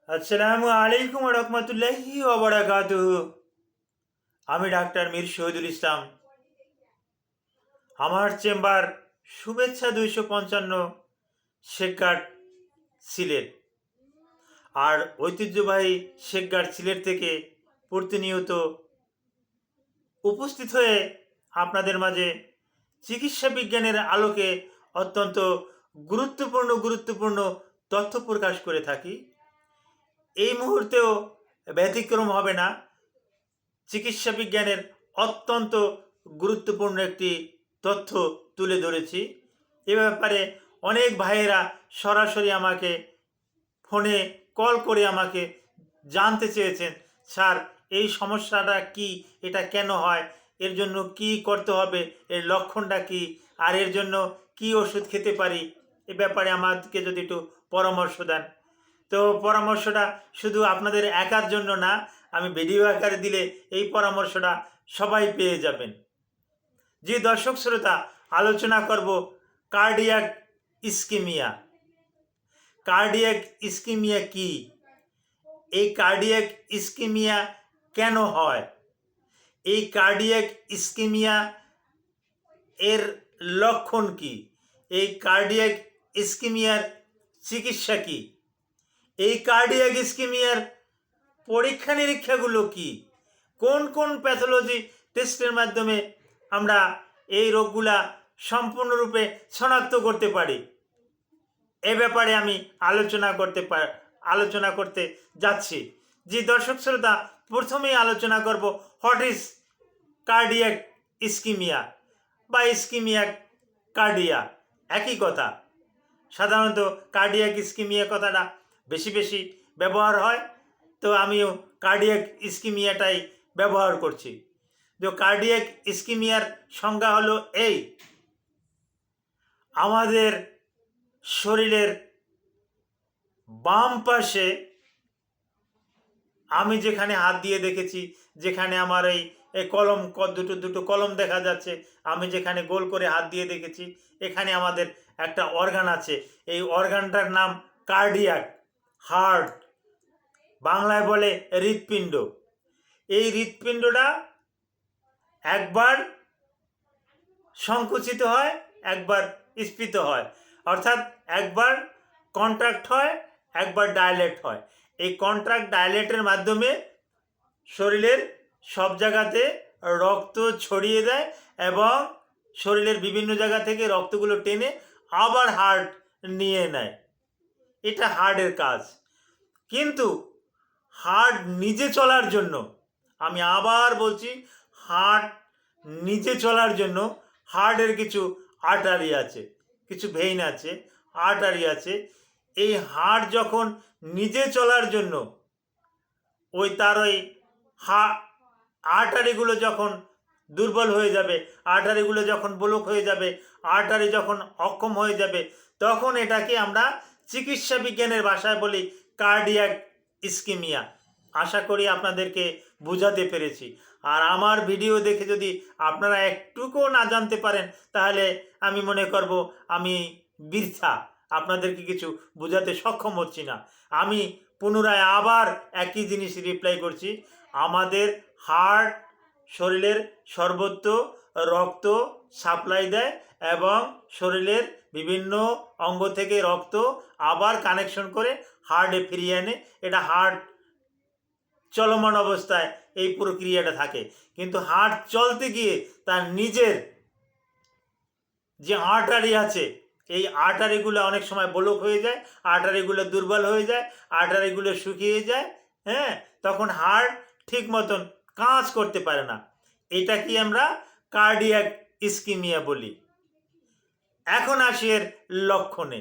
আসসালামু আলাইকুম রহমতুল্লাহি ওয়া বারাকাতুহু। আমি ডাক্তার মীর শহীদুল ইসলাম। আমার চেম্বার শুভেচ্ছা 255 শেখগার্ড সিলেট। আর ঐতিহ্যবাহী শেখগার্ড সিলেট থেকে প্রতিনিয়ত উপস্থিত হয়ে আপনাদের মাঝে চিকিৎসা বিজ্ঞানের আলোকে অত্যন্ত গুরুত্বপূর্ণ তথ্য প্রকাশ করে থাকি। এই মুহূর্তেও ব্যতিক্রম হবে না। চিকিৎসা বিজ্ঞানের অত্যন্ত গুরুত্বপূর্ণ একটি তথ্য তুলে ধরেছি। এ ব্যাপারে অনেক ভাইয়েরা সরাসরি আমাকে ফোনে কল করে আমাকে জানতে চেয়েছেন, স্যার এই সমস্যাটা কি, এটা কেন হয়, এর জন্য কি করতে হবে, এর লক্ষণটা কি, আর এর জন্য কি ওষুধ খেতে পারি, এ ব্যাপারে আমাদেরকে যদি একটু পরামর্শ দেন। তো পরামর্শটা শুধু আপনাদের একার জন্য না, আমি ভিডিও আকারে দিলে এই পরামর্শটা সবাই পেয়ে যাবেন। যে দর্শক শ্রোতা, আলোচনা করব কার্ডিয়াক ইস্কিমিয়া। কার্ডিয়াক ইস্কিমিয়া কি, এই কার্ডিয়াক ইস্কিমিয়া কেন হয়, এই কার্ডিয়াক ইস্কিমিয়া এর লক্ষণ কি, এই কার্ডিয়াক ইস্কিমিয়ার চিকিৎসা কি, এই কার্ডিয়াক ইস্কিমিয়ার পরীক্ষা নিরীক্ষাগুলো কি, কোন কোন প্যাথোলজি টেস্টের মাধ্যমে আমরা এই রোগগুলা সম্পূর্ণরূপে শনাক্ত করতে পারি, এ ব্যাপারে আমি আলোচনা করতে যাচ্ছি। যে দর্শক শ্রোতা, প্রথমেই আলোচনা করব হোয়াট ইজ কার্ডিয়াক ইস্কিমিয়া বা ইস্কিমিয়া কার্ডিয়া, একই কথা। সাধারণত কার্ডিয়াক ইস্কিমিয়া কথাটা বেশি ব্যবহার হয়, তো আমিও কার্ডিয়াক ইস্কিমিয়াটাই ব্যবহার করছি। তো কার্ডিয়াক ইস্কিমিয়ার সংজ্ঞা হলো এই: আমাদের শরীরের বাম পাশে, আমি যেখানে হাত দিয়ে দেখেছি, যেখানে আমার এই কলম, দুটো কলম দেখা যাচ্ছে, আমি যেখানে গোল করে হাত দিয়ে দেখেছি, এখানে আমাদের একটা অর্গান আছে। এই অর্গানটার নাম কার্ডিয়াক, হার্ট, বাংলায় বলে হৃৎপিণ্ড। এই হৃৎপিণ্ডটা একবার সংকুচিত হয়, একবার স্ফীত হয়, অর্থাৎ একবার কন্ট্রাক্ট হয়, একবার ডাইলেট হয়। এই কন্ট্রাক্ট ডাইলেটের মাধ্যমে শরীরের সব জায়গাতে রক্ত ছড়িয়ে দেয় এবং শরীরের বিভিন্ন জায়গা থেকে রক্তগুলো টেনে আবার হার্ট নিয়ে নেয়। এটা হার্টের কাজ। কিন্তু হার্ট নিজে চলার জন্য, আমি আবার বলছি, হার্ট নিজে চলার জন্য হার্টের কিছু আর্টারি আছে, কিছু ভেইন আছে, আর্টারি আছে। এই হার্ট যখন নিজে চলার জন্য তার আর্টারিগুলো যখন দুর্বল হয়ে যাবে, আর্টারিগুলো যখন ব্লক হয়ে যাবে, আর্টারি যখন অক্ষম হয়ে যাবে, তখন এটাকে আমরা চিকিৎসা বিজ্ঞানের ভাষায় বলি কার্ডিয়াক ইস্কিমিয়া। আশা করি আপনাদেরকে বোঝাতে পেরেছি। আর আমার ভিডিও দেখে যদি আপনারা একটুকুও না জানতে পারেন, তাহলে আমি মনে করব আমি বৃথা, আপনাদেরকে কিছু বোঝাতে সক্ষম হচ্ছি না। আমি পুনরায় আবার একই জিনিস রিপ্লাই করছি। আমাদের হার্ট শরীরের সর্বত্র রক্ত সাপ্লাই দেয় এবং শরীরের বিভিন্ন অঙ্গ থেকে রক্ত আবার কানেকশন করে হার্টে ফিরিয়ে আনে। এটা হার্ট চলমান অবস্থায় এই প্রক্রিয়াটা থাকে। কিন্তু হার্ট চলতে গিয়ে তার নিজের যে আর্টারি আছে, এই আর্টারিগুলো অনেক সময় ব্লক হয়ে যায়, আর্টারিগুলো দুর্বল হয়ে যায়, আর্টারিগুলো শুকিয়ে যায়। হ্যাঁ, তখন হার্ট ঠিক মতন কাজ করতে পারে না। এটা কি আমরা কার্ডিয়াক ইস্কিমিয়া বলি। এখন আসি এর লক্ষণে।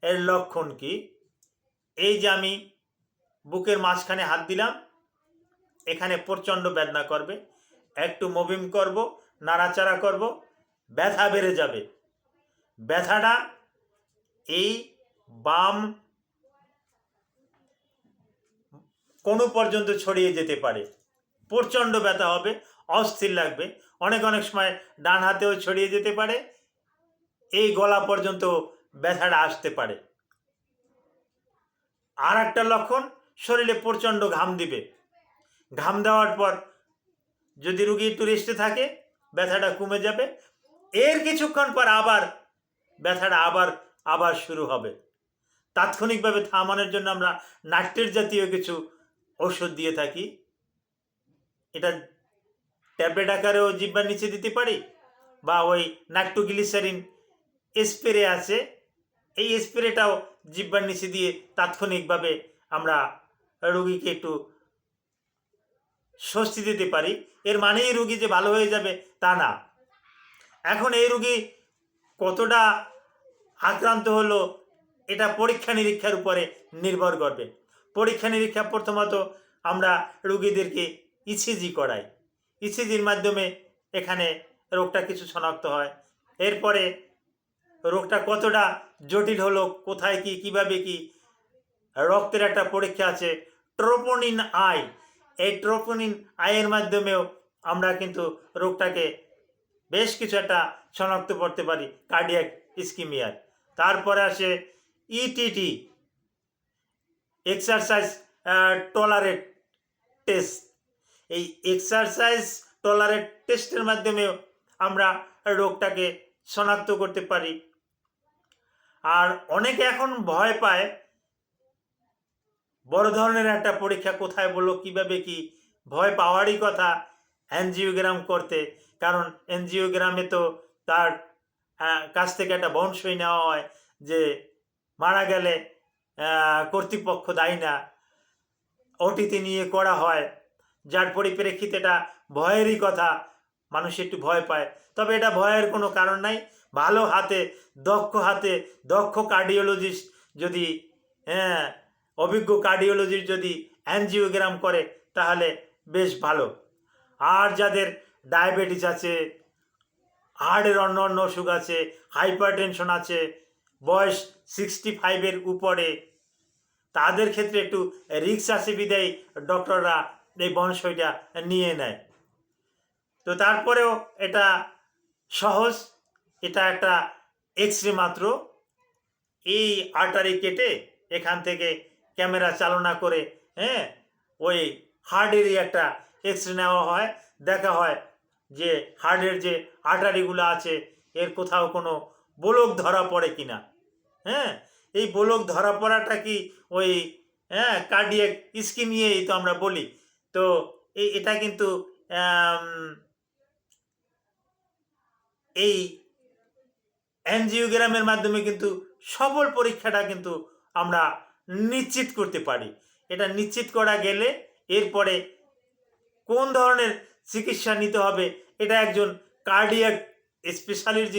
এর লক্ষণ কি? এই যে আমি বুকের মাঝখানে হাত দিলাম, এখানে প্রচণ্ড বেদনা করবে, একটু মুভিং করব, নাড়াচাড়া করব, ব্যথা বেড়ে যাবে। ব্যথাটা এই বাম কোনো পর্যন্ত ছড়িয়ে যেতে পারে, প্রচণ্ড ব্যথা হবে, অস্থির লাগবে। অনেক সময় ডান হাতেও ছড়িয়ে যেতে পারে, এই গলা পর্যন্ত ব্যথাটা আসতে পারে। আর একটা লক্ষণ, শরীরে প্রচণ্ড ঘাম দিবে। ঘাম দেওয়ার পর যদি রুগী একটু রেস্টে থাকে ব্যথাটা কমে যাবে। এর কিছুক্ষণ পর আবার ব্যথাটা আবার শুরু হবে। তাৎক্ষণিকভাবে থামানোর জন্য আমরা নাট্যের জাতীয় কিছু ওষুধ দিয়ে থাকি। এটা ট্যাবলেট আকারেও জিহ্বার নিচে দিতে পারি, বা ওই নাট্টোগ্লিসারিন স্প্রে আছে, এই স্প্রেটাও জিহ্বার নিচে দিয়ে তাৎক্ষণিকভাবে আমরা রোগীকে একটু স্বস্তি দিতে পারি। এর মানেই রোগী যে ভালো হয়ে যাবে তা না। এখন এই রোগী কতটা আক্রান্ত হলো এটা পরীক্ষা নিরীক্ষার উপরে নির্ভর করবে। পরীক্ষা নিরীক্ষা প্রথমত আমরা রোগীদেরকে ইসিজি করাই। ইসিজির মাধ্যমে এখানে রোগটা কিছু শনাক্ত হয়। এরপরে রোগটা কতটা জটিল হলো, কোথায় কি কিভাবে কি, রক্তের একটা পরীক্ষা আছে ট্রোপোনিন আই। এই ট্রোপোনিন আইয়ের মাধ্যমেও আমরা কিন্তু রোগটাকে বেশ কিছু একটা শনাক্ত করতে পারি কার্ডিয়াক ইস্কিমিয়ার। তারপরে আসে ইটিটি, এক্সারসাইজ টলারেট টেস্ট। এই এক্সারসাইজ টলারেট টেস্টের মাধ্যমেও আমরা রোগটাকে শনাক্ত করতে পারি। আর অনেকে এখন ভয় পায় বড় ধরনের একটা পরীক্ষা কোথায় বললো কিভাবে কি, ভয় পাওয়ারই কথা অ্যানজিওগ্রাম করতে। কারণ অ্যানজিওগ্রামে তো তার কাছ থেকে একটা বন্ড সই নেওয়া হয় যে মারা গেলে কর্তৃপক্ষ দায়ী না, ওটিতে নিয়ে করা হয়, যার পরিপ্রেক্ষিতে এটা ভয়েরই কথা, মানুষ একটু ভয় পায়। তবে এটা ভয়ের কোনো কারণ নাই। ভালো হাতে দক্ষ কার্ডিওলজিস্ট যদি অভিজ্ঞ কার্ডিওলজিস্ট যদি অ্যানজিওগ্রাম করে তাহলে বেশ ভালো। আর যাদের ডায়াবেটিস আছে, হার্টের অন্য অসুখ আছে, হাইপার টেনশন আছে, বয়স 65-এর উপরে, তাদের ক্ষেত্রে একটু রিস্ক আছে বিদায় ডক্টররা এই বনসইটা নিয়ে নেয়। তো তারপরেও এটা সহজ, এটা একটা এক্সরে মাত্র। এই আর্টারি কেটে এখান থেকে ক্যামেরা চালনা করে ওই হার্টেরই একটা এক্সরে নেওয়া হয়, দেখা হয় যে হার্টের যে আর্টারিগুলো আছে এর কোথাও কোনো ব্লক ধরা পড়ে কিনা। এই ব্লক ধরা পড়াটা কি ওই কার্ডিয়াক ইস্কিমিয়াই তো আমরা বলি। তো এটা কিন্তু এই অ্যানজিওগ্রামের মাধ্যমে কিন্তু সফল পরীক্ষাটা কিন্তু আমরা নিশ্চিত করতে পারি। এটা নিশ্চিত করা গেলে এরপরে কোন ধরনের চিকিৎসা নিতে হবে এটা একজন কার্ডিয়াক স্পেশালিস্ট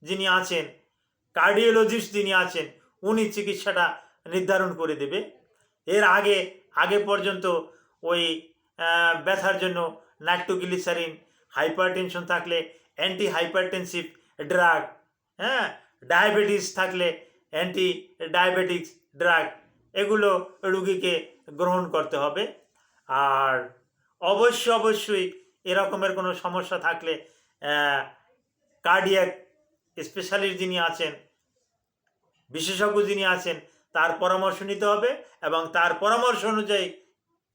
যিনি আছেন, কার্ডিওলজিস্ট যিনি আছেন, উনি চিকিৎসাটা নির্ধারণ করে দেবে। এর আগে পর্যন্ত ওই ব্যথার জন্য নাইট্রোগ্লিসারিন, হাইপারটেনশন থাকলে অ্যান্টি হাইপারটেনসিভ ড্রাগ, ডায়াবেটিস থাকলে অ্যান্টি ডায়াবেটিক্স ড্রাগ, এগুলো রুগীকে গ্রহণ করতে হবে। আর অবশ্যই এরকমের কোনো সমস্যা থাকলে কার্ডিয়াক স্পেশালিস্ট যিনি আছেন, বিশেষজ্ঞ যিনি আছেন, তার পরামর্শ নিতে হবে এবং তার পরামর্শ অনুযায়ী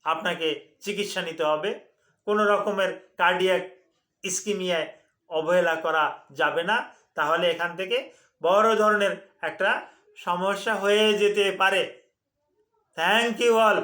আপনাকে চিকিৎসা নিতে হবে। কোনো রকমের কার্ডিয়াক ইস্কিমিয়ায় অবহেলা করা যাবে না, তাহলে এখান থেকে বড় ধরনের একটা সমস্যা হয়ে যেতে পারে। Thank you all.